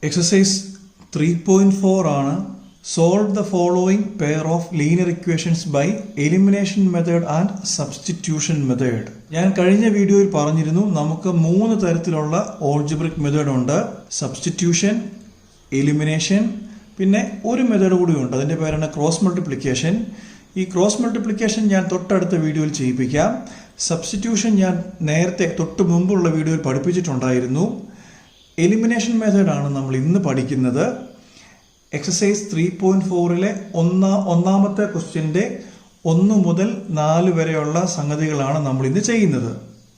Exercise 3.4 ആണ്. Solve the following pair of linear equations by elimination method and substitution method. ഞാൻ കഴിഞ്ഞ വീഡിയോയിൽ പറഞ്ഞിരുന്നു നമുക്ക് 3 തരത്തിലുള്ള ഓൾജിബ്രിക് മെത്തേഡ് ഉണ്ട്. സബ്സ്റ്റിറ്റ്യൂഷൻ, എലിമിനേഷൻ, പിന്നെ ഒരു മെത്തേഡ് കൂടി ഉണ്ട്. അതിന്റെ പേരാണ് ക്രോസ് മൾട്ടിപ്ലിക്കേഷൻ. ഈ ക്രോസ് മൾട്ടിപ്ലിക്കേഷൻ ഞാൻ തൊട്ടടുത്ത വീഡിയോയിൽ ചെയ്യിപ്പിക്കാം. സബ്സ്റ്റിറ്റ്യൂഷൻ ഞാൻ നേരത്തെ തൊട്ട് മുമ്പുള്ള വീഡിയോയിൽ പഠിപ്പിച്ചിട്ടുണ്ടായിരുന്നു. എലിമിനേഷൻ മെത്തേഡാണ് നമ്മൾ ഇന്ന് പഠിക്കുന്നത്. എക്സസൈസ് 3.4-ലെ ഒന്നാമത്തെ ക്വസ്റ്റ്യൻ്റെ 1 മുതൽ 4 വരെയുള്ള സംഗതികളാണ് നമ്മൾ ഇന്ന് ചെയ്യുന്നത്.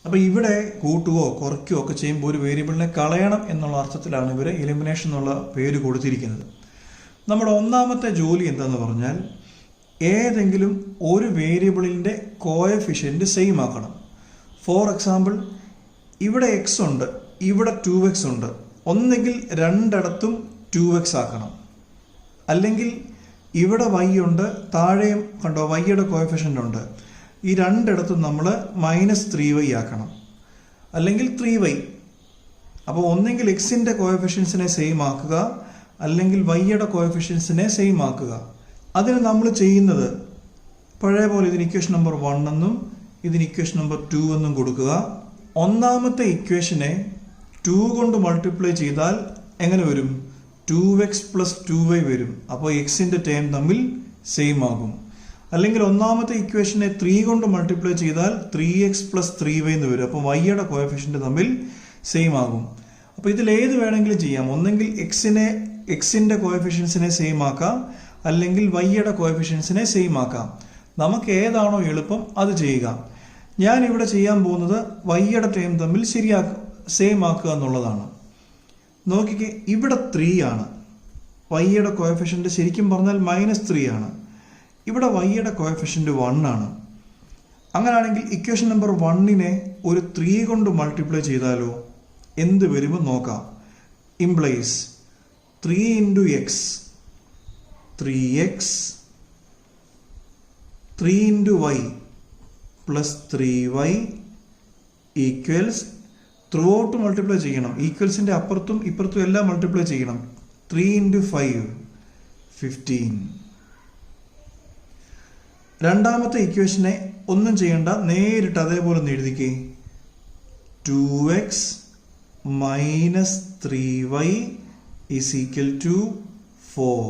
അപ്പോൾ ഇവിടെ കൂട്ടുകയോ കുറയ്ക്കുകയോ ഒക്കെ ചെയ്യുമ്പോൾ ഒരു വേരിയബിളിനെ കളയണം എന്നുള്ള അർത്ഥത്തിലാണ് ഇവർ എലിമിനേഷൻ എന്നുള്ള പേര് കൊടുത്തിരിക്കുന്നത്. നമ്മുടെ ഒന്നാമത്തെ ജോലി എന്താണെന്ന് പറഞ്ഞാൽ ഏതെങ്കിലും ഒരു വേരിയബിളിൻ്റെ കോഎഫിഷ്യൻറ്റ് സെയിം ആക്കണം. ഫോർ എക്സാമ്പിൾ, ഇവിടെ എക്സ് ഉണ്ട്, ഇവിടെ 2x ഉണ്ട്. ഒന്നെങ്കിൽ രണ്ടിടത്തും 2x ആക്കണം, അല്ലെങ്കിൽ ഇവിടെ y ഉണ്ട്, താഴെയും കണ്ടോ വൈയുടെ കോഎഫിഷ്യൻ്റ് ഉണ്ട്. ഈ രണ്ടിടത്തും നമ്മൾ -3y ആക്കണം, അല്ലെങ്കിൽ 3y. അപ്പോൾ ഒന്നെങ്കിൽ എക്സിൻ്റെ കോഎഫിഷ്യൻസിനെ സെയിം ആക്കുക, അല്ലെങ്കിൽ വൈയുടെ കോഎഫിഷ്യൻസിനെ സെയിം ആക്കുക. അതിന് നമ്മൾ ചെയ്യുന്നത് പഴയ പോലെ ഇതിന് ഇക്വേഷൻ നമ്പർ 1 എന്നും ഇതിന് ഇക്വേഷൻ നമ്പർ 2 എന്നും കൊടുക്കുക. ഒന്നാമത്തെ ഇക്വേഷനെ 2 കൊണ്ട് മൾട്ടിപ്ലൈ ചെയ്താൽ എങ്ങനെ വരും? 2x + 2y വരും. അപ്പോൾ എക്സിൻ്റെ ടേം തമ്മിൽ സെയിം ആകും. അല്ലെങ്കിൽ ഒന്നാമത്തെ ഇക്വേഷനെ 3 കൊണ്ട് മൾട്ടിപ്ലൈ ചെയ്താൽ 3x + 3y എന്ന് വരും. അപ്പോൾ വൈയുടെ കോഎഫിഷ്യൻ്റ് തമ്മിൽ സെയിം ആകും. അപ്പോൾ ഇതിൽ ഏത് വേണമെങ്കിലും ചെയ്യാം. ഒന്നെങ്കിൽ എക്സിൻ്റെ കോഎഫിഷ്യൻസിനെ സെയിം ആക്കാം, അല്ലെങ്കിൽ വൈയുടെ കോഎഫിഷ്യൻസിനെ സെയിം ആക്കാം. നമുക്ക് ഏതാണോ എളുപ്പം അത് ചെയ്യുക. ഞാൻ ഇവിടെ ചെയ്യാൻ പോകുന്നത് വൈയുടെ ടേം തമ്മിൽ സെയിം ആക്കുക എന്നുള്ളതാണ്. നോക്കിക്കേ, ഇവിടെ 3 ആണ്. വൈയുടെ കോഎഫിഷ്യൻ്റ് ശരിക്കും പറഞ്ഞാൽ -3 ആണ്. ഇവിടെ വൈയുടെ കോഎഫിഷ്യൻ്റ് 1 ആണ്. അങ്ങനെയാണെങ്കിൽ ഇക്വേഷൻ നമ്പർ 1-നെ ഒരു 3 കൊണ്ട് മൾട്ടിപ്ലൈ ചെയ്താലോ എന്ത് വരുമെന്ന് നോക്കാം. Implies 3 × x, 3x, 3 × y + 3y equals through out multiply ചെയ്യണം. ഈക്വൽസിൻ്റെ അപ്പുറത്തും ഇപ്പുറത്തും എല്ലാം മൾട്ടിപ്ലൈ ചെയ്യണം. 3 × 5 15. രണ്ടാമത്തെ ഇക്വേഷനെ ഒന്നും ചെയ്യണ്ട, നേരിട്ട് അതേപോലെ ഒന്ന് എഴുതിക്കേ. 2x - 3y = 4.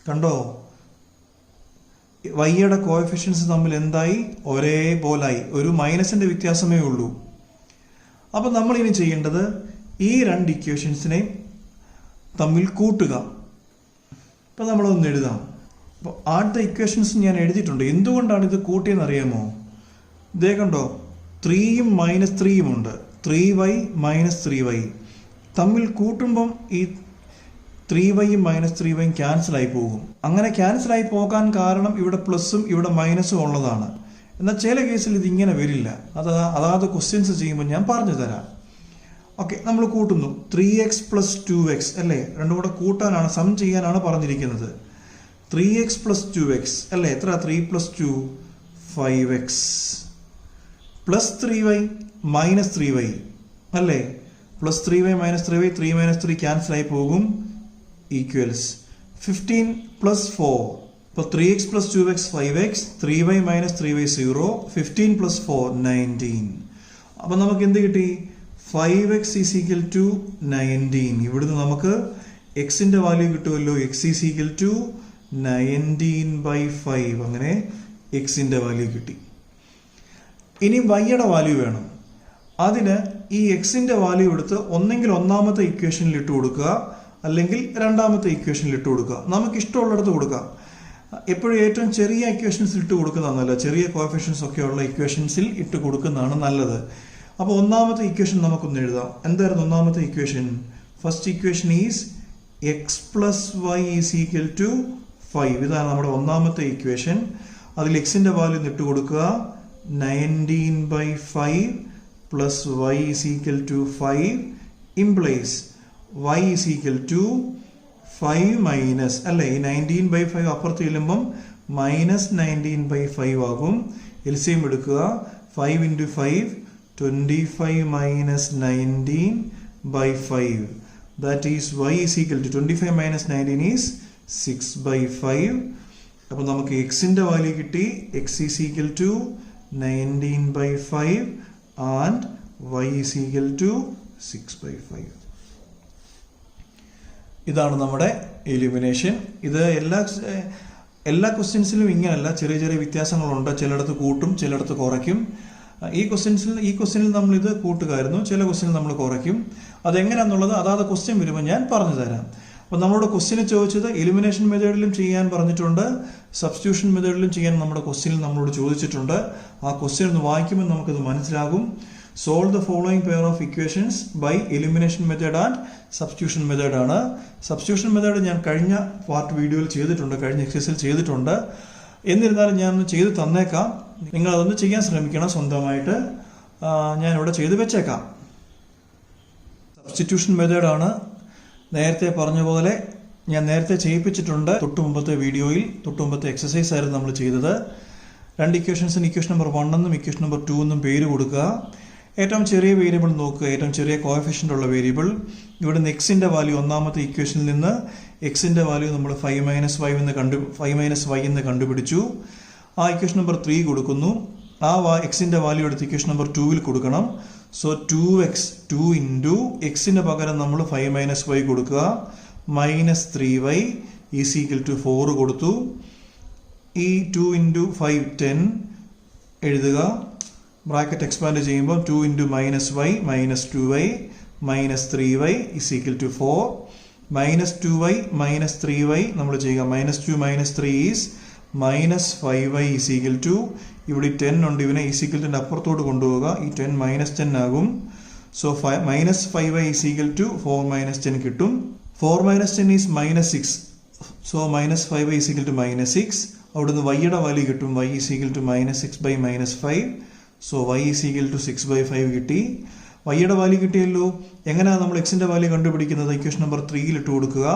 കണ്ടോ, വൈയുടെ കോഎഫിഷ്യൻസ് തമ്മിൽ എന്തായി? ഒരേപോലായി. ഒരു മൈനസിന്റെ വ്യത്യാസമേ ഉള്ളൂ. അപ്പോൾ നമ്മൾ ഇനി ചെയ്യേണ്ടത് ഈ രണ്ട് ഇക്വേഷൻസിനെ തമ്മിൽ കൂട്ടുക. ഇപ്പം നമ്മളൊന്ന് എഴുതാം. അപ്പോൾ ആദ്യത്തെ ഇക്വേഷൻസ് ഞാൻ എഴുതിയിട്ടുണ്ട്. എന്തുകൊണ്ടാണ് ഇത് കൂട്ടിയെന്ന് അറിയാമോ? ഇതേ കണ്ടോ, 3യും -3യും ഉണ്ട്. 3y - 3y തമ്മിൽ കൂട്ടുമ്പം ഈ 3yയും -3yയും ക്യാൻസലായി പോകും. അങ്ങനെ ക്യാൻസലായി പോകാൻ കാരണം ഇവിടെ പ്ലസും ഇവിടെ മൈനസും ഉള്ളതാണ്. എന്നാൽ ചില കേസിൽ ഇതിങ്ങനെ വരില്ല. അതാത് ക്വസ്റ്റ്യൻസ് ചെയ്യുമ്പോൾ ഞാൻ പറഞ്ഞു തരാം. ഓക്കെ, നമ്മൾ കൂട്ടുന്നു. 3x + 2x അല്ലേ, രണ്ടും കൂടെ കൂട്ടാനാണ്, സം ചെയ്യാനാണ് പറഞ്ഞിരിക്കുന്നത്. 3x + 2x അല്ലേ, എത്ര? 3 + 2 5x + 3y - 3y അല്ലേ, +3y - 3y 3 - 3 ക്യാൻസലായി പോകും. ഈക്വൽസ് 15 + 4. അപ്പോൾ 3x + 2x 5x, 3y - 3y 0, 15 + 4 19. അപ്പോൾ നമുക്ക് എന്ത് കിട്ടി? 5x = 19. ഇവിടുന്ന് നമുക്ക് എക്സിൻ്റെ വാല്യൂ കിട്ടുമല്ലോ. x = 19/5. അങ്ങനെ എക്സിൻ്റെ വാല്യൂ കിട്ടി. ഇനി വൈയുടെ വാല്യൂ വേണം. അതിന് ഈ എക്സിൻ്റെ വാല്യൂ എടുത്ത് ഒന്നെങ്കിൽ ഒന്നാമത്തെ ഇക്വേഷനിൽ ഇട്ട് കൊടുക്കുക, അല്ലെങ്കിൽ രണ്ടാമത്തെ ഇക്വേഷനിൽ ഇട്ട് കൊടുക്കുക. നമുക്ക് ഇഷ്ടമുള്ളിടത്ത് കൊടുക്കാം. എപ്പോഴും ഏറ്റവും ചെറിയ ഇക്വേഷൻസിൽ ഇട്ട് കൊടുക്കുന്നതാണ് നല്ലത്. ചെറിയ കോഎഫിഷ്യൻസ് ഒക്കെയുള്ള ഇക്വേഷൻസിൽ ഇട്ട് കൊടുക്കുന്നതാണ് നല്ലത്. അപ്പോൾ ഒന്നാമത്തെ ഇക്വേഷൻ നമുക്കൊന്ന് എഴുതാം. എന്തായിരുന്നു ഒന്നാമത്തെ equation? First equation is x + y = 5. ഇതാണ് നമ്മുടെ ഒന്നാമത്തെ ഇക്വേഷൻ. അതിൽ എക്സിൻ്റെ വാല്യൂ ഇട്ട് കൊടുക്കുക. 19/5 + y = 5 ഇംപ്ലൈസ് y = 5 അല്ലേ, ഈ 19/5 അപ്പുറത്ത് ചെല്ലുമ്പം -19/5 ആകും. എൽസിഎം എടുക്കുക. 5 × 5 25 - 19/5 that is y is equal to 25 minus 19 is 6 by 5. അപ്പോൾ നമുക്ക് എക്സിൻ്റെ വാല്യൂ കിട്ടി. X is equal to 19 by 5 and y is equal to 6 by 5. ഇതാണ് നമ്മുടെ എലിമിനേഷൻ. ഇത് എല്ലാ ക്വസ്റ്റ്യൻസിലും ഇങ്ങനെയല്ല, ചെറിയ ചെറിയ വ്യത്യാസങ്ങളുണ്ട്. ചിലയിടത്ത് കൂട്ടും, ചിലയിടത്ത് കുറയ്ക്കും. ഈ ക്വസ്റ്റ്യനിൽ നമ്മൾ ഇത് കൂട്ടുകയായിരുന്നു, ചില ക്വസ്റ്റ്യനിൽ നമ്മൾ കുറയ്ക്കും. അതെങ്ങനെയാണെന്നുള്ളത് അതാത് ക്വസ്റ്റ്യൻ വരുമ്പോൾ ഞാൻ പറഞ്ഞു തരാം. അപ്പോൾ നമ്മളോട് ക്വസ്റ്റ്യന് ചോദിച്ചത് എലിമിനേഷൻ മെത്തേഡിലും ചെയ്യാൻ പറഞ്ഞിട്ടുണ്ട്, സബ്സ്റ്റിറ്റ്യൂഷൻ മെത്തേഡിലും ചെയ്യാൻ നമ്മുടെ ക്വസ്റ്റ്യനിൽ നമ്മളോട് ചോദിച്ചിട്ടുണ്ട്. ആ ക്വസ്റ്റ്യൻ ഒന്ന് വായിക്കുമ്പോൾ നമുക്കത് മനസ്സിലാകും. Solve the following pair of equations by elimination method and substitution method ആണ്. സബ്സ്റ്റിറ്റ്യൂഷൻ മെത്തേഡ് ഞാൻ കഴിഞ്ഞ പാർട്ട് വീഡിയോയിൽ ചെയ്തിട്ടുണ്ട്, കഴിഞ്ഞ എക്സസൈസിൽ ചെയ്തിട്ടുണ്ട്. എന്നിരുന്നാലും ഞാൻ ഒന്ന് ചെയ്ത് തന്നേക്കാം. നിങ്ങൾ അതൊന്ന് ചെയ്യാൻ ശ്രമിക്കണം സ്വന്തമായിട്ട്. ഞാനിവിടെ ചെയ്ത് വെച്ചേക്കാം. സബ്സ്റ്റിറ്റ്യൂഷൻ മെത്തേഡാണ്. നേരത്തെ പറഞ്ഞ പോലെ ഞാൻ നേരത്തെ ചെയ്യിപ്പിച്ചിട്ടുണ്ട്. തൊട്ട് മുമ്പത്തെ വീഡിയോയിൽ, തൊട്ട് മുമ്പത്തെ എക്സസൈസ് ആയിരുന്നു നമ്മൾ ചെയ്തത്. രണ്ട് ഇക്വേഷൻസിന് ഇക്വേഷൻ നമ്പർ 1 എന്നും ഇക്വേഷൻ നമ്പർ 2 എന്നും പേര് കൊടുക്കുക. ഏറ്റവും ചെറിയ വേരിയബിൾ നോക്കുക, ഏറ്റവും ചെറിയ കോഎഫിഷ്യൻ്റ് ഉള്ള വേരിയബിൾ. ഇവിടുന്ന് എക്സിൻ്റെ വാല്യൂ ഒന്നാമത്തെ ഇക്വേഷനിൽ നിന്ന് എക്സിൻ്റെ വാല്യൂ നമ്മൾ 5 - y എന്ന് കണ്ടുപിടിച്ചു. ആ ഇക്വേഷൻ നമ്പർ 3 കൊടുക്കുന്നു. ആ എക്സിൻ്റെ വാല്യൂ എടുത്ത് ഇക്വേഷൻ നമ്പർ 2-ൽ കൊടുക്കണം. സോ 2x 2 ഇൻറ്റു എക്സിന് പകരം നമ്മൾ 5 - y കൊടുക്കുക. -3y ഈസ് ഈക്വൽ ടു 4 കൊടുത്തു. ഈ 2 ഇൻറ്റു 5 10 എഴുതുക. ബ്രാക്കറ്റ് എക്സ്പാൻഡ് ചെയ്യുമ്പോൾ 2 into -y -2y -3y is equal to 4. -2y -3y നമ്മൾ ചെയ്യുക. -2 -3 is -5y is equal to, ഇവിടെ 10 ഉണ്ട്, ഇവനെ ഈസ് ഈക്വൽ ടു അപ്പുറത്തോട്ട് കൊണ്ടുപോവുക. ഈ 10 -10 ആകും. So -5y is equal to 4 - 10 കിട്ടും. 4 - 10 is -6. So -5y is equal to -6. അവിടുന്ന് വൈയുടെ വാല്യൂ കിട്ടും. y is equal to -6 by -5. So y is equal to 6 by 5 കിട്ടി. വൈയുടെ വാല്യൂ കിട്ടിയല്ലോ. എങ്ങനെയാണ് നമ്മൾ എക്സിൻ്റെ വാല്യൂ കണ്ടുപിടിക്കുന്നത്? ഇക്വേഷൻ നമ്പർ 3-ൽ ഇട്ട് കൊടുക്കുക.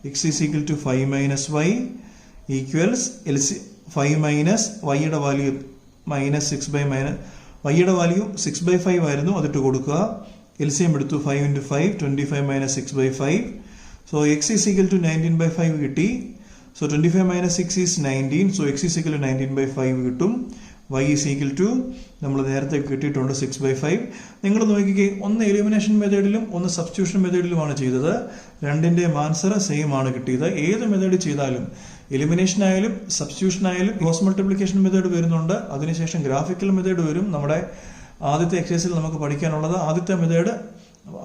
X is equal to 5 - y equals 5 വൈയുടെ വാല്യൂ വൈയുടെ വാല്യൂ 6 by 5 ആയിരുന്നു, അതിട്ട് കൊടുക്കുക. എൽസിഎം എടുത്തു. 5 × 5 25 - 6 by 5. So x is equal to 19 by 5 കിട്ടി. So 25 - 6 is 19. So x is equal to 19 by 5 കിട്ടും. y ഈസ് ഈക്വൽ ടു നമ്മൾ നേരത്തെ കിട്ടിയിട്ടുണ്ട് 6 by 5. നിങ്ങൾ നോക്കിക്കേ, ഒന്ന് എലിമിനേഷൻ മെത്തേഡിലും ഒന്ന് സബ്സ്റ്റിറ്റ്യൂഷൻ മെത്തേഡിലുമാണ് ചെയ്തത്. രണ്ടിൻ്റെയും ആൻസർ സെയിം ആണ് കിട്ടിയത്. ഏത് മെത്തേഡ് ചെയ്താലും, എലിമിനേഷൻ ആയാലും സബ്സ്റ്റിറ്റ്യൂഷൻ ആയാലും ക്രോസ് മൾട്ടിപ്ലിക്കേഷൻ മെത്തേഡ് വരുന്നുണ്ട്. അതിനുശേഷം ഗ്രാഫിക്കൽ മെത്തേഡ് വരും. നമ്മുടെ ആദ്യത്തെ എക്സസൈസിൽ നമുക്ക് പഠിക്കാനുള്ളത്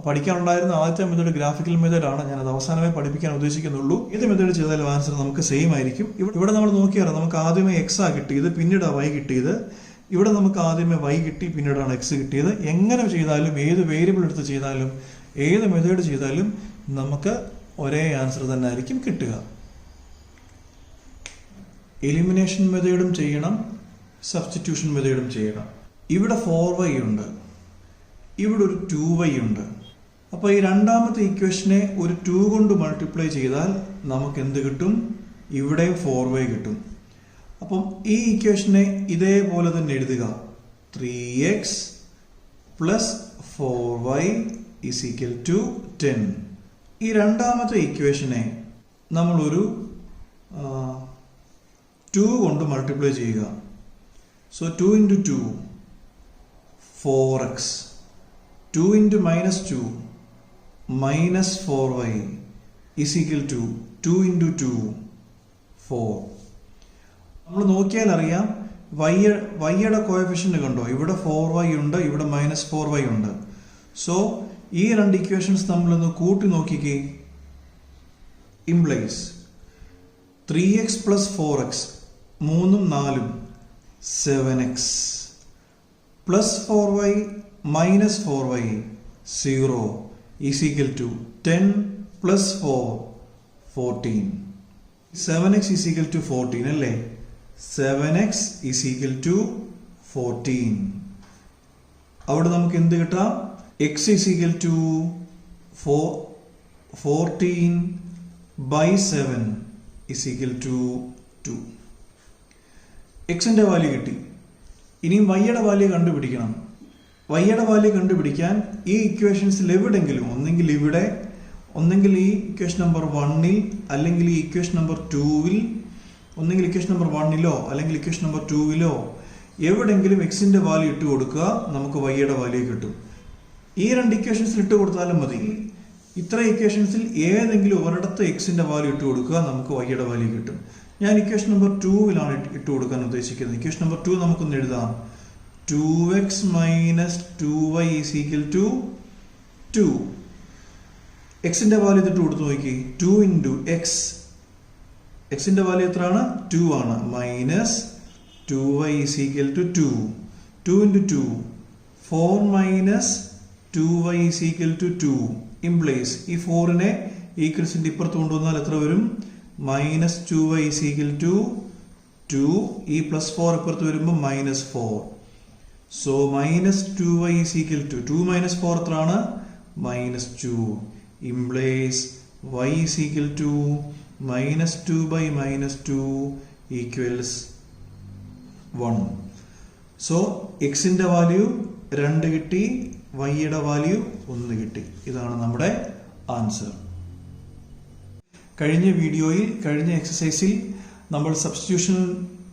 പഠിക്കാനുണ്ടായിരുന്ന ആദ്യത്തെ മെത്തേഡ് ഗ്രാഫിക്കൽ മെത്തേഡാണ്. ഞാനത് അവസാനമായി പഠിപ്പിക്കാൻ ഉദ്ദേശിക്കുന്നുള്ളൂ. ഏത് മെത്തേഡ് ചെയ്താലും ആൻസർ നമുക്ക് സെയിം ആയിരിക്കും. ഇവിടെ നമ്മൾ നോക്കിയാൽ നമുക്ക് ആദ്യമേ എക്സ് ആ കിട്ടിയത്, പിന്നീട് വൈ കിട്ടിയത്. ഇവിടെ നമുക്ക് ആദ്യമേ വൈ കിട്ടി, പിന്നീടാണ് എക്സ് കിട്ടിയത്. എങ്ങനെ ചെയ്താലും, ഏത് വേരിയബിൾ എടുത്ത് ചെയ്താലും, ഏത് മെത്തേഡ് ചെയ്താലും നമുക്ക് ഒരേ ആൻസർ തന്നെ ആയിരിക്കും കിട്ടുക. എലിമിനേഷൻ മെത്തേഡും ചെയ്യണം, സബ്സ്റ്റിറ്റ്യൂഷൻ മെത്തേഡും ചെയ്യണം. ഇവിടെ 4y ഉണ്ട്, ഇവിടെ ഒരു 2y ഉണ്ട്. അപ്പോൾ ഈ രണ്ടാമത്തെ ഇക്വേഷനെ ഒരു 2 കൊണ്ട് മൾട്ടിപ്ലൈ ചെയ്താൽ നമുക്ക് എന്ത് കിട്ടും? ഇവിടെയും 4y കിട്ടും. അപ്പം ഈ ഇക്വേഷനെ ഇതേപോലെ തന്നെ എഴുതുക. 3x + 4y is equal to 10. ഈ രണ്ടാമത്തെ ഇക്വേഷനെ നമ്മളൊരു 2 കൊണ്ട് മൾട്ടിപ്ലൈ ചെയ്യുക. So 2 × 2 4x. 2 × -2 -4y is equal to 2 × 2 4. നമ്മൾ നോക്കിയാൽ അറിയാം, വൈയുടെ കോഎഫിഷ്യന്റ് കണ്ടോ? ഇവിടെ 4y ഉണ്ട്, ഇവിടെ -4y ഉണ്ട്. സോ ഈ രണ്ട് ഇക്വേഷൻസ് നമ്മളൊന്ന് കൂട്ടി നോക്കിക്കേ. ഇംപ്ലൈസ് 3x + 4x 3 ഉം 4 ഉം 7x +4y -4y 0 is equal to 10 + 4 14. 7x is equal to 14 അല്ലേ? 7x is equal to 14. അവിടെ നമുക്ക് എന്ത് കിട്ടാം? x is equal to 14 by 7 is equal to 2. എക്സിന്റെ വാല്യൂ കിട്ടി. ഇനിയും വൈയുടെ വാല്യൂ കണ്ടുപിടിക്കണം. വൈയുടെ വാല്യൂ കണ്ടുപിടിക്കാൻ ഈ ഇക്വേഷൻസിൽ എവിടെങ്കിലും, ഒന്നെങ്കിൽ ഇവിടെ, ഒന്നെങ്കിൽ ഈ ഇക്വേഷൻ നമ്പർ 1-ൽ അല്ലെങ്കിൽ ഈ ഇക്വേഷൻ നമ്പർ 2-ൽ, ഒന്നെങ്കിൽ ഇക്വേഷൻ നമ്പർ 1-ലോ അല്ലെങ്കിൽ ഇക്വേഷൻ നമ്പർ 2-ലോ എവിടെങ്കിലും എക്സിന്റെ വാല്യൂ ഇട്ട് കൊടുക്കുക, നമുക്ക് വൈയുടെ വാല്യൂ കിട്ടും. ഈ രണ്ട് ഇക്വേഷൻസിൽ ഇട്ട് കൊടുത്താലും മതി. ഇത്ര ഇക്വേഷൻസിൽ ഏതെങ്കിലും ഒരിടത്ത് എക്സിന്റെ വാല്യൂ ഇട്ട് കൊടുക്കുക, നമുക്ക് വൈയുടെ വാല്യൂ കിട്ടും. ഞാൻ ഇക്വേഷൻ നമ്പർ 2-ലാണ് ഇട്ട് കൊടുക്കാൻ ഉദ്ദേശിക്കുന്നത്. ഇക്വേഷൻ നമ്പർ 2 നമുക്കൊന്ന് എഴുതാം. 2x minus 2y is equal to 2. എക്സിന്റെ വാല്യൂ ഇട്ട് കൊടുത്തു നോക്കി. 2 ഇൻറ്റു എക്സ്, എക്സിന്റെ വാല്യൂ എത്രയാണ്? 2 ആണ്. Minus 2y is equal to 2. 2 into 2 4 minus 2y is equal to 2 implies ഈ 4-നെ ഈക്വൽസിന്റെ ഇപ്പുറത്ത് കൊണ്ടുവന്നാൽ എത്ര വരും? Minus 2y is equal to 2. ഈ പ്ലസ് 4 ഇപ്പുറത്ത് വരുമ്പോൾ minus 4. So minus 2y is equal to 2 minus 4 എത്രയാണ്? Minus 2 implies y is equal to minus 2 by minus 2 equals 1. So എക്സിന്റെ വാല്യൂ 2 കിട്ടി, വൈയുടെ വാല്യൂ 1 കിട്ടി. ഇതാണ് നമ്മുടെ ആൻസർ. കഴിഞ്ഞ വീഡിയോയിൽ, കഴിഞ്ഞ എക്സസൈസിൽ നമ്മൾ സബ്സ്റ്റിറ്റ്യൂഷൻ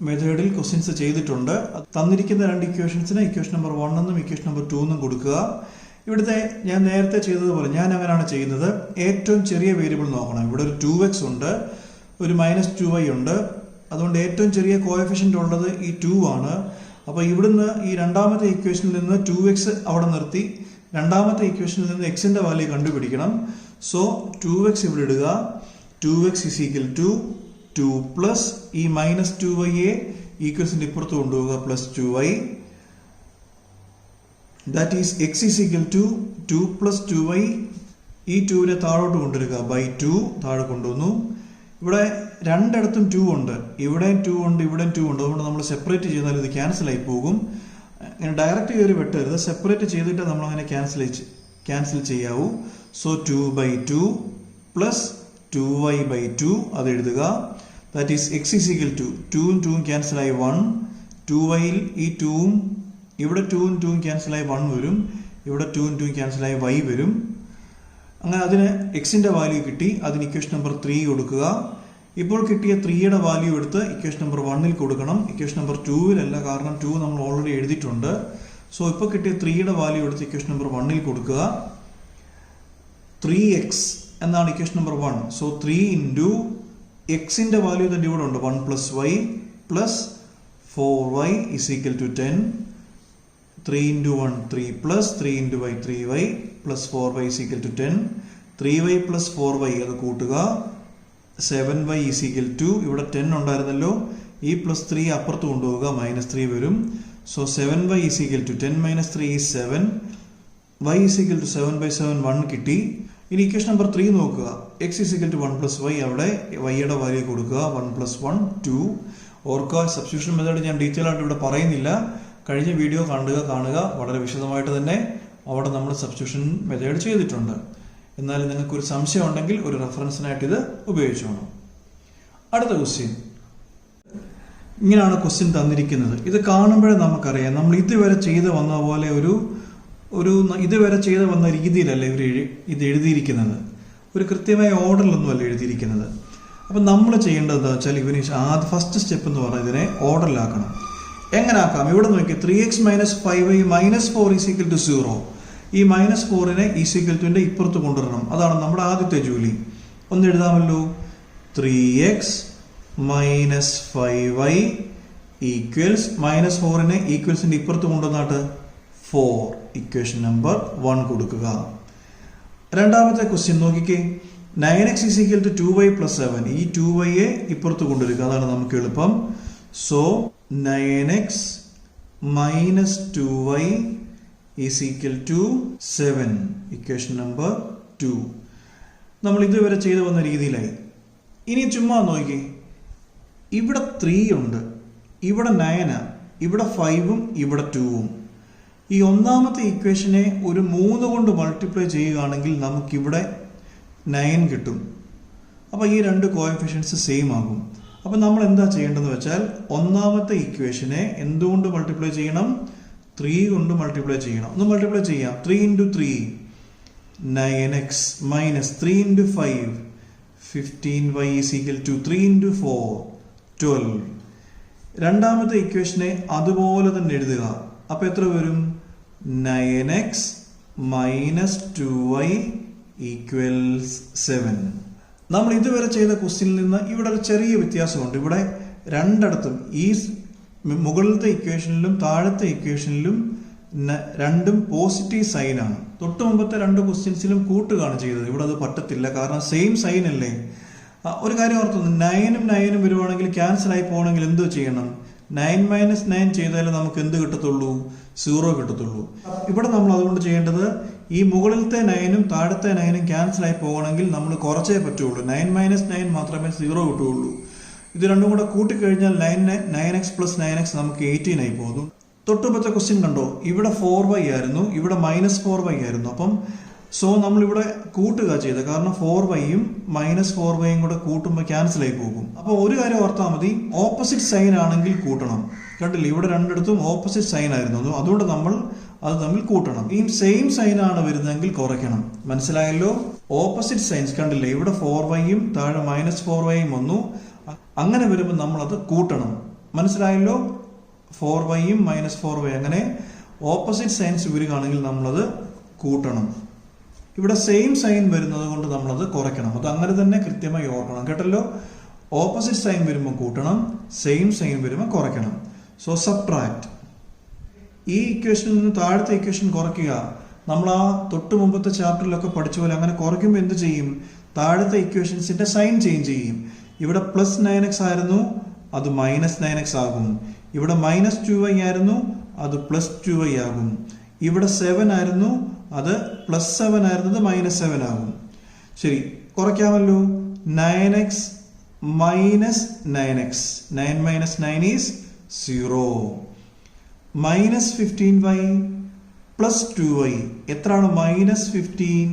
മെത്തേഡിൽ ക്വസ്റ്റ്യൻസ് ചെയ്തിട്ടുണ്ട്. തന്നിരിക്കുന്ന രണ്ട് ഇക്വേഷൻസിന് ഇക്വേഷൻ നമ്പർ 1 എന്നും ഇക്വേഷൻ നമ്പർ 2 എന്നും കൊടുക്കുക. ഇവിടുത്തെ ഞാൻ നേരത്തെ ചെയ്തതുപോലെ ഞാൻ അങ്ങനെയാണ് ചെയ്യുന്നത്. ഏറ്റവും ചെറിയ വേരിയബിൾ നോക്കണം. ഇവിടെ ഒരു 2x ഉണ്ട്, ഒരു മൈനസ് 2y ഉണ്ട്. അതുകൊണ്ട് ഏറ്റവും ചെറിയ കോഎഫിഷ്യന്റ് ഉള്ളത് ഈ 2 ആണ്. അപ്പോൾ ഇവിടുന്ന് ഈ രണ്ടാമത്തെ ഇക്വേഷനിൽ നിന്ന് 2x അവിടെ നിർത്തി രണ്ടാമത്തെ ഇക്വേഷനിൽ നിന്ന് എക്സിന്റെ വാല്യൂ കണ്ടുപിടിക്കണം. സോ 2x ഇവിടെ ഇടുക. 2x is equal to 2 plus ഈ മൈനസ് 2y ഈക്വൽസിന്റെ ഇപ്പുറത്ത് കൊണ്ടുപോവുക plus 2y. That is x is equal to 2 plus 2y. ഈ 2-നെ താഴോട്ട് കൊണ്ടുവരിക ബൈ 2 താഴെ കൊണ്ടുവന്നു. ഇവിടെ രണ്ടിടത്തും 2 ഉണ്ട്, ഇവിടെയും 2 ഉണ്ട്, ഇവിടെയും 2 ഉണ്ട്. അതുകൊണ്ട് നമ്മൾ സെപ്പറേറ്റ് ചെയ്താൽ ഇത് ക്യാൻസൽ ആയി പോകും. ഇങ്ങനെ ഡയറക്റ്റ് കയറി വെട്ടരുത്, സെപ്പറേറ്റ് ചെയ്തിട്ട് നമ്മൾ അങ്ങനെ ക്യാൻസൽ ചെയ്യാവൂ. So 2 by 2 plus 2y by 2 അത് എഴുതുക. That is x is equal to 2ഉം 2ഉം ക്യാൻസൽ ആയി 1. 2yയിൽ ഈ 2ഉം ഇവിടെ 2ഉം 2ഉം ക്യാൻസൽ ആയി 1 വരും. ഇവിടെ 2ഉം 2ഉം ക്യാൻസൽ ആയി y വരും. അങ്ങനെ അതിന് എക്സിന്റെ വാല്യൂ കിട്ടി. അതിന് ഇക്വേഷൻ നമ്പർ 3 കൊടുക്കുക. ഇപ്പോൾ കിട്ടിയ 3യുടെ വാല്യൂ എടുത്ത് ഇക്വേഷൻ നമ്പർ 1-ൽ കൊടുക്കണം. ഇക്വേഷൻ നമ്പർ 2-ലല്ല, കാരണം 2 നമ്മൾ ഓൾറെഡി എഴുതിയിട്ടുണ്ട്. സോ ഇപ്പോൾ കിട്ടിയ 3യുടെ വാല്യൂ എടുത്ത് ഇക്വേഷൻ നമ്പർ 1-ൽ കൊടുക്കുക. 3x എന്നാണ് ഇക്വേഷൻ നമ്പർ 1. സോ 3 ഇൻറ്റു എക്സിന്റെ വാല്യൂ തന്നെ ഇവിടെ ഉണ്ട് 1 plus y plus 4y is equal to 10. 3 into 1 3 plus 3 into y 3y plus 4y is equal to 10. 3y plus 4y അത് കൂട്ടുക. 7y ഇസ് ഈക്വൽ ടു ഇവിടെ 10 ഉണ്ടായിരുന്നല്ലോ, ഈ പ്ലസ് 3 അപ്പുറത്ത് കൊണ്ടുപോവുക, മൈനസ് 3 വരും. So 7y is equal to 10 minus 3 is 7. y is equal to 7 by 7 1 കിട്ടി. ഇനി ഇക്വേഷൻ നമ്പർ 3 നോക്കുക. x is equal to 1 plus y, അവിടെ yയുടെ വാല്യൂ കൊടുക്കുക. 1 പ്ലസ് 1 2. ഓർക്കുക, സബ്സ്റ്റിറ്റ്യൂഷൻ മെത്തേഡ് ഞാൻ ഡീറ്റെയിൽ ആയിട്ട് ഇവിടെ പറയുന്നില്ല. കഴിഞ്ഞ വീഡിയോ കാണുക. വളരെ വിശദമായിട്ട് തന്നെ അവിടെ നമ്മൾ സബ്സ്റ്റിറ്റ്യൂഷൻ മെത്തേഡ് ചെയ്തിട്ടുണ്ട്. എന്നാലും നിങ്ങൾക്ക് ഒരു സംശയം ഉണ്ടെങ്കിൽ ഒരു റെഫറൻസിനായിട്ട് ഇത് ഉപയോഗിച്ചോണം. അടുത്ത ക്വസ്റ്റ്യൻ ഇങ്ങനെയാണ് ക്വസ്റ്റ്യൻ തന്നിരിക്കുന്നത്. ഇത് കാണുമ്പോഴേ നമുക്കറിയാം നമ്മൾ ഇതുവരെ ചെയ്ത് വന്ന പോലെ ഒരു ഇതുവരെ ചെയ്ത് വന്ന രീതിയിലല്ല ഇവർ ഇത് എഴുതിയിരിക്കുന്നത്. ഒരു കൃത്യമായ ഓർഡറിലൊന്നുമല്ല എഴുതിയിരിക്കുന്നത്. അപ്പം നമ്മൾ ചെയ്യേണ്ടത് എന്താ വെച്ചാൽ ഇവന് ഫസ്റ്റ് സ്റ്റെപ്പ് എന്ന് പറഞ്ഞാൽ ഇതിനെ ഓർഡറിലാക്കണം. എങ്ങനെ ആക്കാം? ഇവിടെ നോക്കി 3x minus 5y minus 4 is equal to 0. ഈ മൈനസ് 4-നെ ഈസ് ഈക്വൽ ടുവിന്റെ ഇപ്പുറത്ത് കൊണ്ടുവരണം. അതാണ് നമ്മുടെ ആദ്യത്തെ ജോലി. ഒന്ന് എഴുതാമല്ലോ. 3x minus 5y equals minus 4-നെ ഈക്വൽസിന്റെ ഇപ്പുറത്ത് കൊണ്ടുവന്നാട്ട് 4. ഇക്വേഷൻ നമ്പർ 1 കൊടുക്കുക. രണ്ടാമത്തെ ക്വസ്റ്റ്യൻ നോക്കിക്കേ. 9x is equal to 2y plus 7. ഈ 2y ഇപ്പുറത്ത് കൊണ്ടുവരിക, അതാണ് നമുക്ക് എളുപ്പം. So 9x minus 2y is equal to 7. Equation number 2. നമ്മൾ ഇതുവരെ ചെയ്തു വന്ന രീതിയിലായി. ഇനി ചുമ്മാ നോക്കി, ഇവിടെ 3 ഉണ്ട്, ഇവിടെ 9, ഇവിടെ 5ഉം ഇവിടെ 2ഉം. ഈ ഒന്നാമത്തെ ഇക്വേഷനെ ഒരു 3 കൊണ്ട് മൾട്ടിപ്ലൈ ചെയ്യുകയാണെങ്കിൽ നമുക്കിവിടെ 9 കിട്ടും. അപ്പോൾ ഈ രണ്ട് കോഎഫിഷ്യൻസ് സെയിം ആകും. അപ്പം നമ്മൾ എന്താ ചെയ്യേണ്ടതെന്ന് വെച്ചാൽ ഒന്നാമത്തെ ഇക്വേഷനെ എന്തുകൊണ്ട് മൾട്ടിപ്ലൈ ചെയ്യണം? 3 കൊണ്ട് മൾട്ടിപ്ലൈ ചെയ്യണം. ഒന്ന് മൾട്ടിപ്ലൈ ചെയ്യാം. 3 into 3 9x minus 3 into 5, 15y is equal to 3 into 4, 12. രണ്ടാമത്തെ ഇക്വേഷനെ അതുപോലെ തന്നെ എഴുതുക. അപ്പോൾ എത്ര വരും? 9x minus 2y equals 7. നമ്മൾ ഇതുവരെ ചെയ്ത ക്വസ്റ്റ്യനിൽ നിന്ന് ഇവിടെ ഒരു ചെറിയ വ്യത്യാസമുണ്ട്. ഇവിടെ രണ്ടിടത്തും ഈ മുകളിലത്തെ ഇക്വേഷനിലും താഴത്തെ ഇക്വേഷനിലും രണ്ടും പോസിറ്റീവ് സൈൻ ആണ്. തൊട്ട് മുമ്പത്തെ രണ്ട് ക്വസ്റ്റ്യൻസിലും കൂട്ടുകയാണ് ചെയ്തത്. ഇവിടെ അത് പറ്റത്തില്ല, കാരണം സെയിം സൈൻ അല്ലേ. ഒരു കാര്യം ഓർത്തുന്നു, 9ഉം 9ഉം വരുവാണെങ്കിൽ ക്യാൻസൽ ആയി പോകണമെങ്കിൽ എന്ത് ചെയ്യണം? 9 - 9 ചെയ്താലേ നമുക്ക് എന്ത് കിട്ടത്തുള്ളൂ? 0 കിട്ടത്തുള്ളൂ. ഇവിടെ നമ്മൾ അതുകൊണ്ട് ചെയ്യേണ്ടത്, ഈ മുകളിലത്തെ 9ഉം താഴത്തെ 9ഉം ക്യാൻസൽ ആയി പോകണമെങ്കിൽ നമ്മൾ കുറച്ചേ പറ്റുള്ളൂ. 9 - 9 മാത്രമേ 0 കിട്ടുകയുള്ളൂ. ഇത് രണ്ടും കൂടെ കൂട്ടിക്കഴിഞ്ഞാൽ 9x + 9x നമുക്ക് 18 ആയി പോകും. തൊട്ടുപത്തെ ക്വസ്റ്റ്യൻ കണ്ടോ, ഇവിടെ 4y ആയിരുന്നു, ഇവിടെ -4y ആയിരുന്നു. അപ്പം നമ്മളിവിടെ കൂട്ടുക ചെയ്തത്, കാരണം 4yയും -4yയും കൂടെ കൂട്ടുമ്പോൾ ക്യാൻസൽ ആയി പോകും. അപ്പോൾ ഒരു കാര്യം ഓർത്താൽ മതി, ഓപ്പോസിറ്റ് സൈൻ ആണെങ്കിൽ കൂട്ടണം. കണ്ടില്ലേ, ഇവിടെ രണ്ടിടത്തും ഓപ്പോസിറ്റ് സൈൻ ആയിരുന്നു, അതുകൊണ്ട് നമ്മൾ അത് തമ്മിൽ കൂട്ടണം. ഈ സെയിം സൈൻ ആണ് വരുന്നതെങ്കിൽ കുറയ്ക്കണം. മനസ്സിലായല്ലോ? ഓപ്പോസിറ്റ് സൈൻസ് കണ്ടില്ലേ, ഇവിടെ 4yയും താഴെ -4yയും വന്നു. അങ്ങനെ വരുമ്പോൾ നമ്മൾ അത് കൂട്ടണം. മനസ്സിലായല്ലോ? 4yയും -4y അങ്ങനെ ഓപ്പോസിറ്റ് സൈൻസ് വരികയാണെങ്കിൽ നമ്മളത് കൂട്ടണം. ഇവിടെ സെയിം സൈൻ വരുന്നത് കൊണ്ട് നമ്മളത് കുറയ്ക്കണം. അത് അങ്ങനെ തന്നെ കൃത്യമായി ഓർക്കണം. കേട്ടല്ലോ? ഓപ്പോസിറ്റ് സൈൻ വരുമ്പോൾ കൂട്ടണം, സെയിം സൈൻ വരുമ്പോൾ കുറയ്ക്കണം. സബ്ട്രാക്ട്. ഈ ഇക്വേഷനിൽ നിന്ന് താഴത്തെ ഇക്വേഷൻ കുറയ്ക്കുക. നമ്മൾ ആ തൊട്ട് മുമ്പത്തെ ചാപ്റ്ററിലൊക്കെ പഠിച്ച പോലെ അങ്ങനെ കുറയ്ക്കുമ്പോൾ എന്ത് ചെയ്യും? താഴത്തെ ഇക്വേഷൻസിന്റെ സൈൻ ചേഞ്ച് ചെയ്യും. ഇവിടെ +9x ആയിരുന്നു, അത് -9x ആകും. ഇവിടെ -2y ആയിരുന്നു, അത് +2y ആകും. ഇവിടെ 7 ആയിരുന്നു, അത് +7 ആയിരുന്നത് -7 ആകും. ശരി, കുറയ്ക്കാമല്ലോ. 9x minus 9x, 9 minus 9 is 0. minus 15y plus 2y. എത്രയാണ് minus 15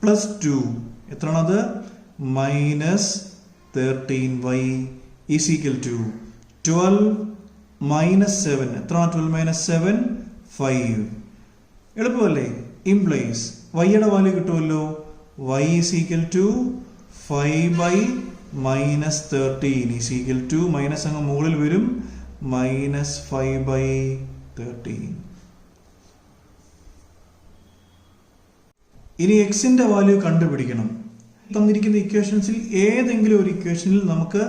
plus 2? എത്രയാണത്? minus 13y is equal to 12 minus 7. എത്രയാണ് 12 minus 7? 5. എളുപ്പമല്ലേ? Implies yയുടെ വാല്യൂ കിട്ടുമല്ലോ. y is equal to 5 by minus 13 is equal to, minus അങ്ങ് മുകളിൽ വരും, -5 by 13. ഇനി എക്സിന്റെ value കണ്ടുപിടിക്കണം. തന്നിരിക്കുന്ന ഇക്വേഷൻസിൽ ഏതെങ്കിലും ഒരു ഇക്വേഷനിൽ നമുക്ക്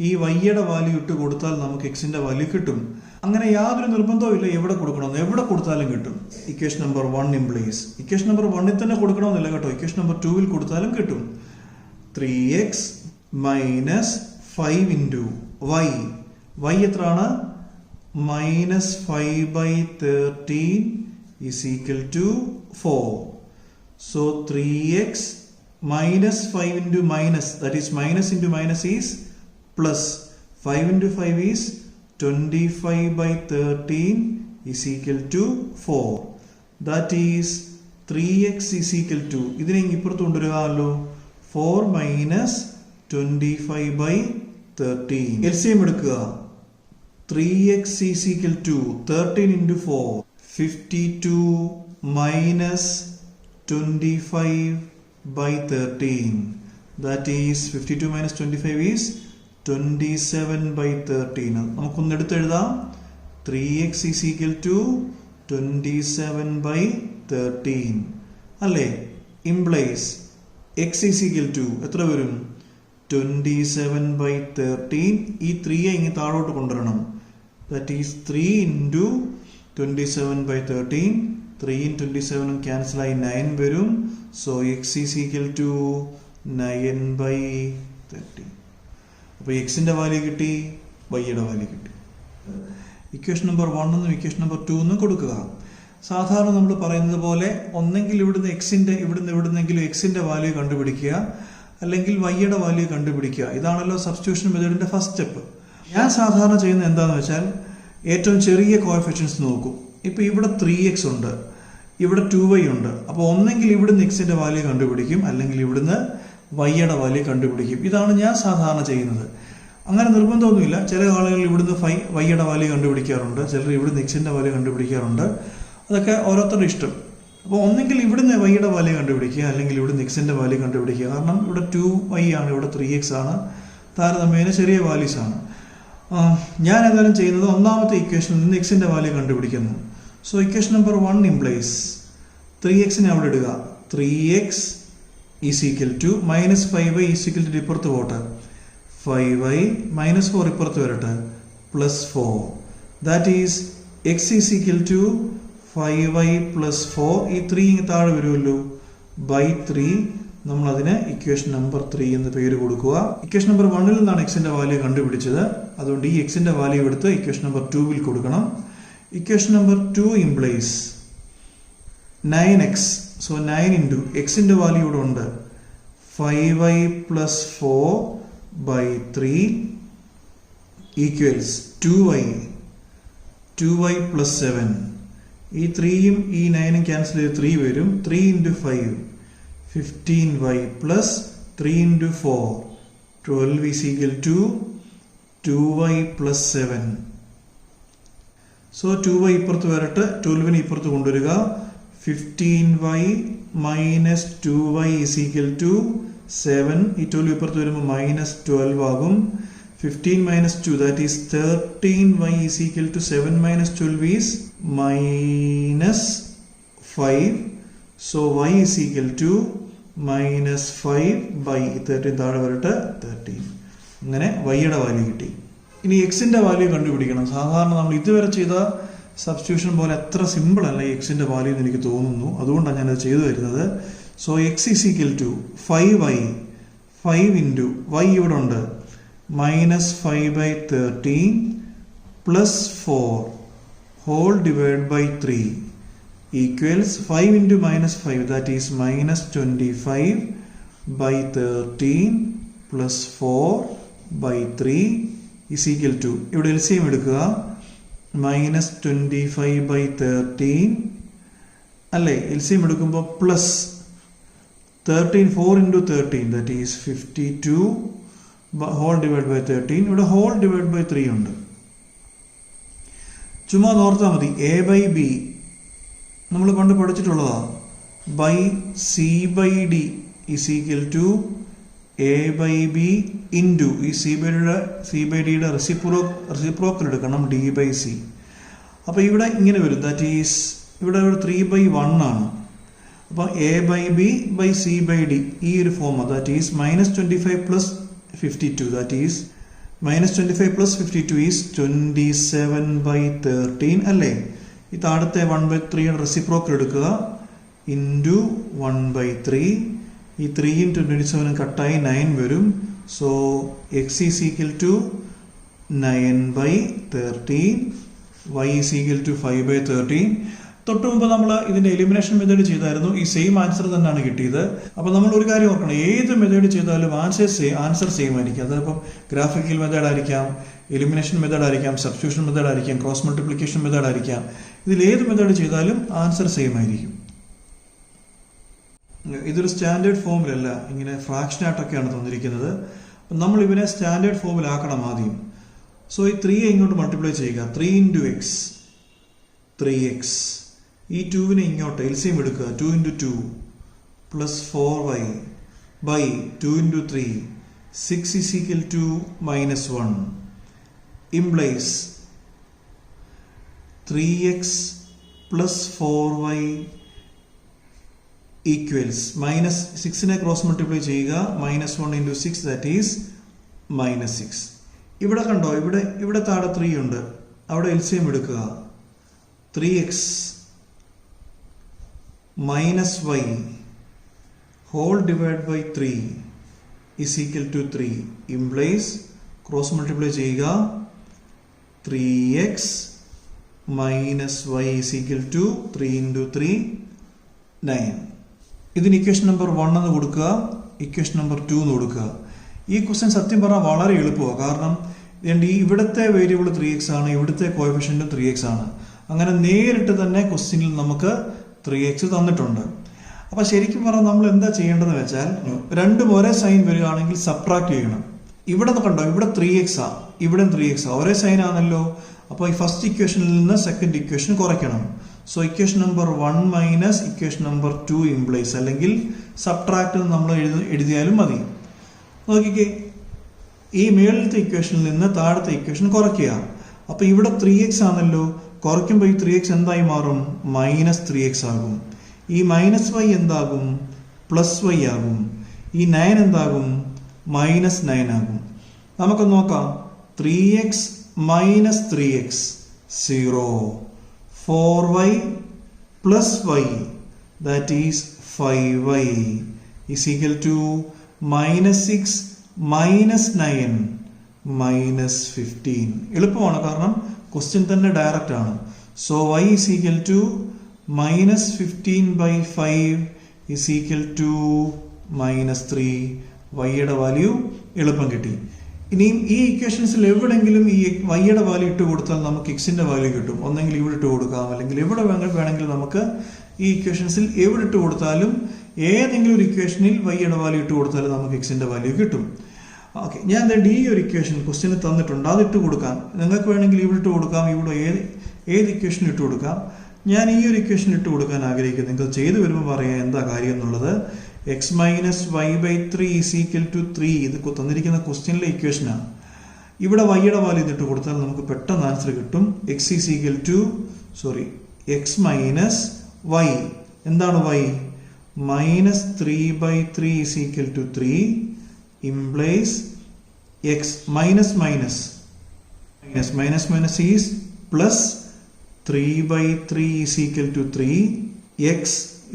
ഈ വൈയുടെ വാല്യൂ ഇട്ട് കൊടുത്താൽ നമുക്ക് എക്സിന്റെ വാല്യൂ കിട്ടും. അങ്ങനെ യാതൊരു നിർബന്ധവും ഇല്ല എവിടെ കൊടുക്കണമെന്ന്, എവിടെ കൊടുത്താലും കിട്ടും. Equation number 1 ഇംപ്ലീസ്. ഇക്വേഷൻ നമ്പർ 1ൽ തന്നെ കൊടുക്കണമെന്നില്ല കേട്ടോ, ഇക്വേഷൻ നമ്പർ 2ൽ കൊടുത്താലും കിട്ടും. 3x minus 5 into y. y എത്രയാണ്? -5 by 13 is equal to 4. So 3x minus 5 into minus, that is minus into minus is plus. 5 into 5 is 25 by 13 is equal to 4. That is 3x is equal to, ഇതിനെ ഇപ്പുറത്ത് കൊണ്ടുവരാമല്ലോ, 4 minus 25 by 13. LCM എടുക്കുക. 3x is equal to 13 into 4, 52 minus 25 by 13. That is 52 minus 25 is 27 by 13. നമുക്കൊന്ന് എടുത്തെഴുതാം. 3x is equal to 27 by 13 അല്ലേ? Implies x is equal to എത്ര വരും? 27 by 13. ഈ 3 ഇങ്ങ് താഴോട്ട് കൊണ്ടുവരണം. That is 3 into 27 by 13. 3 in 27 cancel ആയി 9 വരും. So x is equal to 9 by 13. അപ്പോൾ എക്സിന്റെ വാല്യൂ കിട്ടി, വൈയുടെ വാല്യൂ കിട്ടി. ഇക്വേഷൻ നമ്പർ 1 എന്നും ഇക്വേഷൻ നമ്പർ 2 എന്നും കൊടുക്കുക. സാധാരണ നമ്മൾ പറയുന്നത് പോലെ ഒന്നെങ്കിൽ ഇവിടുന്ന് എവിടുന്നെങ്കിലും എക്സിന്റെ വാല്യൂ കണ്ടുപിടിക്കുക, അല്ലെങ്കിൽ വൈയുടെ വാല്യൂ കണ്ടുപിടിക്കുക. ഇതാണല്ലോ സബ്സ്റ്റിറ്റ്യൂഷൻ മെത്തേഡിന്റെ ഫസ്റ്റ് സ്റ്റെപ്പ്. ഞാൻ സാധാരണ ചെയ്യുന്നത് എന്താണെന്ന് വെച്ചാൽ ഏറ്റവും ചെറിയ കോഎഫിഷ്യൻസ് നോക്കും. ഇപ്പൊ ഇവിടെ 3x ഉണ്ട്, ഇവിടെ 2y ഉണ്ട്. അപ്പോൾ ഒന്നെങ്കിൽ ഇവിടുന്ന് എക്സിന്റെ വാല്യൂ കണ്ടുപിടിക്കും, അല്ലെങ്കിൽ ഇവിടുന്ന് വൈയുടെ വാല്യൂ കണ്ടുപിടിക്കും. ഇതാണ് ഞാൻ സാധാരണ ചെയ്യുന്നത്. അങ്ങനെ നിർബന്ധമൊന്നുമില്ല. ചില ആളുകൾ ഇവിടുന്ന് വൈയുടെ വാല്യൂ കണ്ടുപിടിക്കാറുണ്ട്, ചിലർ ഇവിടുന്ന് എക്സിന്റെ വാല്യൂ കണ്ടുപിടിക്കാറുണ്ട്. അതൊക്കെ ഓരോരുത്തരുടെ ഇഷ്ടം. അപ്പോൾ ഒന്നെങ്കിൽ ഇവിടുന്ന് വൈയുടെ വാല്യൂ കണ്ടുപിടിക്കുക, അല്ലെങ്കിൽ ഇവിടുന്ന് എക്സിൻ്റെ വാല്യൂ കണ്ടുപിടിക്കുക. കാരണം ഇവിടെ 2y ആണ്, ഇവിടെ 3x ആണ്, താരതമ്യേന ചെറിയ വാല്യൂസ് ആണ്. ഞാൻ ഏതായാലും ചെയ്യുന്നത് ഒന്നാമത്തെ ഇക്വേഷനിൽ നിന്ന് എക്സിൻ്റെ വാല്യൂ കണ്ടുപിടിക്കുന്നു. സോ ഇക്വേഷൻ നമ്പർ 1 ഇംപ്ലൈസ് 3xനെ അവിടെ ഇടുക. 3x is equal to -5y is equal to ഇപ്പുറത്ത് പോട്ടെ, 5y -4 ഇപ്പുറത്ത് വരട്ടെ, +4. That is x is equal to 5y + 4. ഈ 3 താഴെ വരുമല്ലോ, ബൈ 3. നമ്മൾ അതിന് ഇക്വേഷൻ നമ്പർ 3 എന്ന് പേര് കൊടുക്കുക. ഇക്വേഷൻ നമ്പർ 1 നിന്നാണ് എക്സിന്റെ വാല്യൂ കണ്ടുപിടിച്ചത്. അതുകൊണ്ട് ഈ എക്സിന്റെ വാല്യൂ എടുത്ത് ഇക്വേഷൻ നമ്പർ 2 കൊടുക്കണം. Equation number 2 implies 9x. So 9 into എക്സിന്റെ വാല്യൂ ഇവിടെ ഉണ്ട്, 5y + 4 ബൈ 3 ഈക്വൽസ് 2y + 7. ഈ 3യും ഈ 9ഉം ക്യാൻസൽ ചെയ്ത് 3 വരും. 3 into 5 15y plus 3 into 4 12 is equal to 2y plus 7. So 2y ഇപ്പുറത്ത് വരട്ടെ, 12നെ ഇപ്പുറത്ത് കൊണ്ടുവരിക. 15y minus 2y is equal to 7. ഈ 12 ഇപ്പുറത്ത് വരുമ്പോൾ -12 ആകും. 15 minus 2 that is 13y is equal to 7 minus 12 is -5. So y is equal to -5 by 13 താഴെ വരട്ടെ 13. അങ്ങനെ വൈയുടെ വാല്യൂ കിട്ടി. ഇനി എക്സിന്റെ വാല്യൂ കണ്ടുപിടിക്കണം. സാധാരണ നമ്മൾ ഇതുവരെ ചെയ്ത സബ്സ്റ്റിറ്റ്യൂഷൻ പോലെ അത്ര സിമ്പിൾ അല്ല ഈ എക്സിന്റെ വാല്യൂ എന്ന് എനിക്ക് തോന്നുന്നു. അതുകൊണ്ടാണ് ഞാനത് ചെയ്തു വരുന്നത്. So x is equal to 5y 5 into y ഇവിടെ ഉണ്ട് -5/13 +4 whole divide by 3 equals 5 into -5 that is -25/13 plus 4/3 is equal to, ഇവിടെ LCM എടുക്കുക, -25/13 അല്ലേ, LCM എടുക്കുമ്പോൾ plus 13 4 into 13 that is 52 whole divided by 13. ഇവിടെ whole divided by 3 ഉണ്ട്. ചുമ്മാ ഓർത്താൽ മതി, a/b നമ്മൾ പണ്ട് പഠിച്ചിട്ടുള്ളതാ, by c/d is equal to a/b into ഈ c/dയുടെ റെസിപ്രോക്കൽ എടുക്കണം d/c. അപ്പോൾ ഇവിടെ ഇങ്ങനെ വരും, ദാറ്റ് ഈസ് ഇവിടെ 3/1 ആണ്. അപ്പോൾ a/b ബൈ c/d ഈ ഒരു form, that is -25 + 52 that is -25 + 52 is 27/13 അല്ലേ. ഈ താഴത്തെ 1/3 റെസിപ്രോക്കൽ എടുക്കുക, ഇൻറ്റു 1/3. ഈ 3 × 27 കട്ടായി 9 വരും. So x is equal to 9/13, y is equal to 5/13. തൊട്ട് മുമ്പ് നമ്മൾ ഇതിന്റെ എലിമിനേഷൻ മെത്തേഡ് ചെയ്തായിരുന്നു. ഈ സെയിം ആൻസർ തന്നെയാണ് കിട്ടിയത്. അപ്പോൾ നമ്മൾ ഒരു കാര്യം ഓർക്കണം, ഏത് മെത്തേഡ് ചെയ്താലും ആൻസർ സെയിം ആയിരിക്കും. അതിപ്പം ഗ്രാഫിക്കൽ മെത്തേഡ് ആയിരിക്കാം, എലിമിനേഷൻ മെത്തേഡ് ആയിരിക്കാം, സബ്സ്റ്റിറ്റ്യൂഷൻ മെത്തേഡ് ആയിരിക്കാം, ക്രോസ് മൾട്ടിപ്ലിക്കേഷൻ മെത്തേഡ് ആയിരിക്കാം. ഇതിൽ ഏത് മെത്തേഡ് ചെയ്താലും ആൻസർ സെയിം ആയിരിക്കും. ഇതൊരു സ്റ്റാൻഡേർഡ് ഫോമിലല്ല, ഇങ്ങനെ ഫ്രാക്ഷൻ ആയിട്ടൊക്കെയാണ് തന്നിരിക്കുന്നത്. നമ്മൾ ഇവനെ സ്റ്റാൻഡേർഡ് ഫോമിലാക്കണം ആദ്യം. സോ ഈ 3 ഇങ്ങോട്ട് മൾട്ടിപ്ലൈ ചെയ്യുക, 3 × x 3x. ഈ 2നെ ഇങ്ങോട്ട് LCM എടുക്കുക, 2 × 2 plus 4y by 2 × 3 6 is equal to -1 implies 3x plus 4y equals -6നെ ക്രോസ് മൾട്ടിപ്ലൈ ചെയ്യുക, -1 × 6 that is -6. ഇവിടെ കണ്ടോ, ഇവിടെ താഴെ 3 ഉണ്ട്, അവിടെ LCM എടുക്കുക, 3x minus y whole divided by 3 is equal to 3 implies cross multiply ചെയ്യുക, 3x minus y is equal to 3 into 3 9. ഇതിന് ഇക്വേഷൻ നമ്പർ 1 എന്ന് കൊടുക്കുക, ഇക്വേഷൻ നമ്പർ 2 എന്ന് കൊടുക്കുക. ഈ ക്വസ്റ്റ്യൻ സത്യം പറഞ്ഞാൽ വളരെ എളുപ്പമാണ്. കാരണം ഇവിടുത്തെ വേരിയബിൾ 3x ആണ്, ഇവിടുത്തെ കോഎഫിഷ്യന്റും 3x ആണ്. അങ്ങനെ നേരിട്ട് തന്നെ ക്വസ്റ്റ്യനിൽ നമുക്ക് 3x തന്നിട്ടുണ്ട്. അപ്പൊ ശരിക്കും പറഞ്ഞാൽ നമ്മൾ എന്താ ചെയ്യേണ്ടതെന്ന് വെച്ചാൽ, രണ്ടും ഒരേ സൈൻ വരികയാണെങ്കിൽ സബ്ട്രാക്ട് ചെയ്യണം. ഇവിടെ കണ്ടോ, ഇവിടെ 3x ആ, ഇവിടെ 3x ആ, ഒരേ സൈൻ ആണല്ലോ. അപ്പോൾ ഈ ഫസ്റ്റ് ഇക്വേഷനിൽ നിന്ന് സെക്കൻഡ് ഇക്വേഷൻ കുറയ്ക്കണം. So equation number 1 minus equation number 2 implies, അല്ലെങ്കിൽ സബ്ട്രാക്ട് നമ്മൾ എഴുതിയാലും മതി. നോക്കിക്കേ, ഈ മേളിലത്തെ ഇക്വേഷനിൽ നിന്ന് താഴത്തെ ഇക്വേഷൻ കുറയ്ക്കുക. അപ്പോൾ ഇവിടെ 3x ആണല്ലോ, കുറയ്ക്കുമ്പോൾ ഈ 3x എന്തായി മാറും? മൈനസ് 3x ആകും. ഈ മൈനസ് y എന്താകും? പ്ലസ് y ആകും. ഈ 9 എന്താകും? മൈനസ് 9 ആകും. നമുക്ക് നോക്കാം. 3x minus 3x 0. 4y plus y, that is 5y, is equal to minus 6 minus 9 minus 15. എളുപ്പമാണ്, കാരണം ക്വസ്റ്റ്യൻ തന്നെ ഡയറക്റ്റ് ആണ്. So y is equal to minus 15 by 5 is equal to minus 3. വൈയുടെ വാല്യൂ എളുപ്പം കിട്ടി. ഇനിയും ഈ ഇക്വേഷൻസിൽ എവിടെങ്കിലും ഈ വൈയുടെ വാല്യൂ ഇട്ട് കൊടുത്താൽ നമുക്ക് എക്സിന്റെ വാല്യൂ കിട്ടും. ഒന്നെങ്കിൽ ഇവിടെ ഇട്ട് കൊടുക്കാം, അല്ലെങ്കിൽ എവിടെ വേണമെങ്കിൽ നമുക്ക് ഈ ഇക്വേഷൻസിൽ എവിടെ ഇട്ട് കൊടുത്താലും ഏതെങ്കിലും ഒരു ഇക്വേഷനിൽ വൈയുടെ വാല്യൂ ഇട്ട് കൊടുത്താലും നമുക്ക് എക്സിന്റെ വാല്യൂ കിട്ടും. ഓക്കെ, ഞാൻ ഈ ഒരു ഇക്വേഷൻ ക്വസ്റ്റ്യന് തന്നിട്ടുണ്ട്, അത് ഇട്ട് കൊടുക്കാം. നിങ്ങൾക്ക് വേണമെങ്കിൽ ഇവിടെ ഇട്ട് കൊടുക്കാം, ഇവിടെ ഏത് ഇക്വേഷൻ ഇട്ട് കൊടുക്കാം. ഞാൻ ഈ ഒരു ഇക്വേഷൻ ഇട്ട് കൊടുക്കാൻ ആഗ്രഹിക്കുന്നു. നിങ്ങൾക്ക് ചെയ്തു വരുമ്പോൾ പറയാം എന്താ കാര്യം എന്നുള്ളത്. X minus y by 3 is equal to 3. ഇത് തന്നിരിക്കുന്ന ക്വസ്റ്റ്യനിലെ ഇക്വേഷനാണ്. ഇവിടെ വൈയുടെ വാല്യൂ ഇതിട്ട് കൊടുത്താൽ നമുക്ക് പെട്ടെന്ന് ആൻസർ കിട്ടും. X is equal to X minus Y. എന്താണ് Y? Minus 3 by 3 is equal to 3 implies X minus minus is plus 3 by 3 is equal to 3. x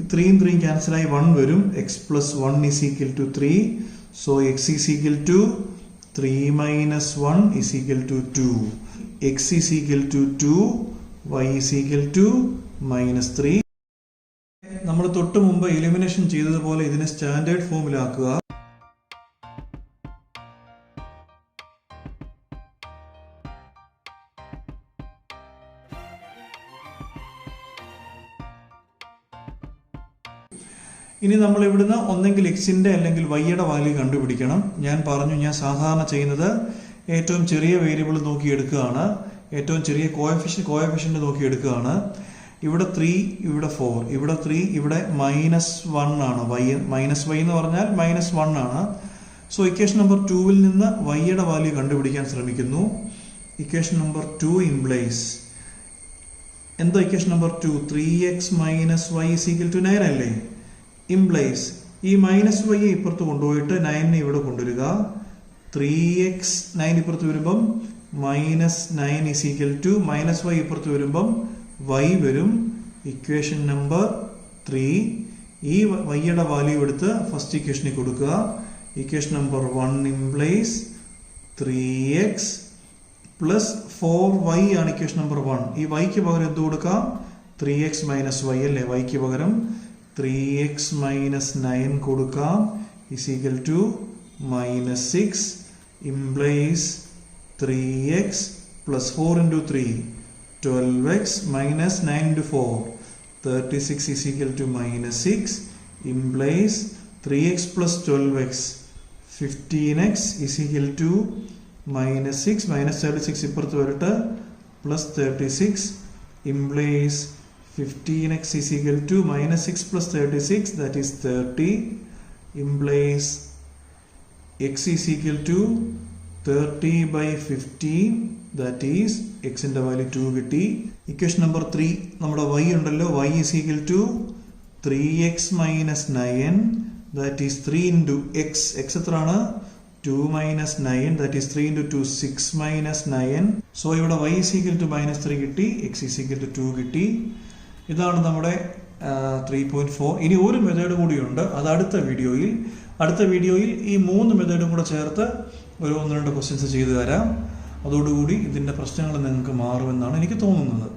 3 3 cancel ആയി 1 വരും. x plus 1 is equal to 3. So x is equal to 3 minus 1 is equal to 2. x is equal to 2. y is equal to minus 3. നമ്മൾ തൊട്ട് മുമ്പ് elimination ചെയ്തതുപോലെ ഇതിനെ standard ഫോമിലാക്കുക. ഇനി നമ്മൾ ഇവിടുന്ന് ഒന്നെങ്കിൽ എക്സിന്റെ അല്ലെങ്കിൽ വൈയുടെ വാല്യൂ കണ്ടുപിടിക്കണം. ഞാൻ പറഞ്ഞു, ഞാൻ സാധാരണ ചെയ്യുന്നത് ഏറ്റവും ചെറിയ വേരിയബിൾ നോക്കി എടുക്കുകയാണ്, ഏറ്റവും ചെറിയ കോഎഫിഷ്യന്റ് നോക്കി എടുക്കുകയാണ്. ഇവിടെ 3, ഇവിടെ 4, ഇവിടെ 3, ഇവിടെ -1 ആണ്. മൈനസ് വൈ എന്ന് പറഞ്ഞാൽ -1 ആണ്. സോ ഇക്വേഷൻ നമ്പർ 2 നിന്ന് വൈയുടെ വാല്യൂ കണ്ടുപിടിക്കാൻ ശ്രമിക്കുന്നു. ഇക്വേഷൻ നമ്പർ 2 ഇംപ്ലൈസ് എന്താ? Equation number 2 3x minus y is equal to 9 അല്ലേ? ഇംപ്ലൈസ് ഈ മൈനസ് വൈ ഇപ്പുറത്ത് കൊണ്ടുപോയിട്ട് 9 ഇവിടെ കൊണ്ടുവരിക. 3x 9 ഇപ്പുറത്ത് വരുമ്പം -9 is equal to minus y ഇപ്പുറത്ത് വരുമ്പം y വരും. Equation number 3. ഈ വൈയുടെ വാല്യൂ എടുത്ത് ഫസ്റ്റ് ഇക്വേഷനിൽ കൊടുക്കുക. Equation number 1 implies 3x plus 4y ആണ് ഇക്വേഷൻ നമ്പർ 1. ഈ വൈക്ക് പകരം എന്ത് കൊടുക്കാം? 3x മൈനസ് വൈ അല്ലേ? വൈക്ക് പകരം 3x മൈനസ് 9 കൊടുക്കാം. Is equal to -6 implies 3x plus 4 into 3 12x minus 9 into 4 36 is equal to -6 implies 3x plus 12x 15x is equal to -6 minus 36 ഇപ്പുറത്ത് വരട്ടെ plus 36 implies 15x is equal to -6 plus 36 that is 30 implies x is equal to 30 by 15 that is x in the value 2 കിട്ടി. Equation number 3 നമ്മുടെ y ഉണ്ടല്ലോ, y is equal to 3x minus 9 that is 3 into x. x എത്രയാണ്? 2 minus 9 that is 3 into 2 6 minus 9. so ഇവിടെ y is equal to -3 കിട്ടി, x is equal to 2 കിട്ടി. ഇതാണ് നമ്മുടെ 3.4. ഇനി ഒരു മെത്തേഡ് കൂടിയുണ്ട്, അത് അടുത്ത വീഡിയോയിൽ ഈ 3 മെത്തേഡും കൂടെ ചേർത്ത് ഒരു 1-2 ക്വസ്റ്റ്യൻസ് ചെയ്തു തരാം. അതോടുകൂടി ഇതിൻ്റെ പ്രശ്നങ്ങൾ നിങ്ങൾക്ക് മാറുമെന്നാണ് എനിക്ക് തോന്നുന്നത്.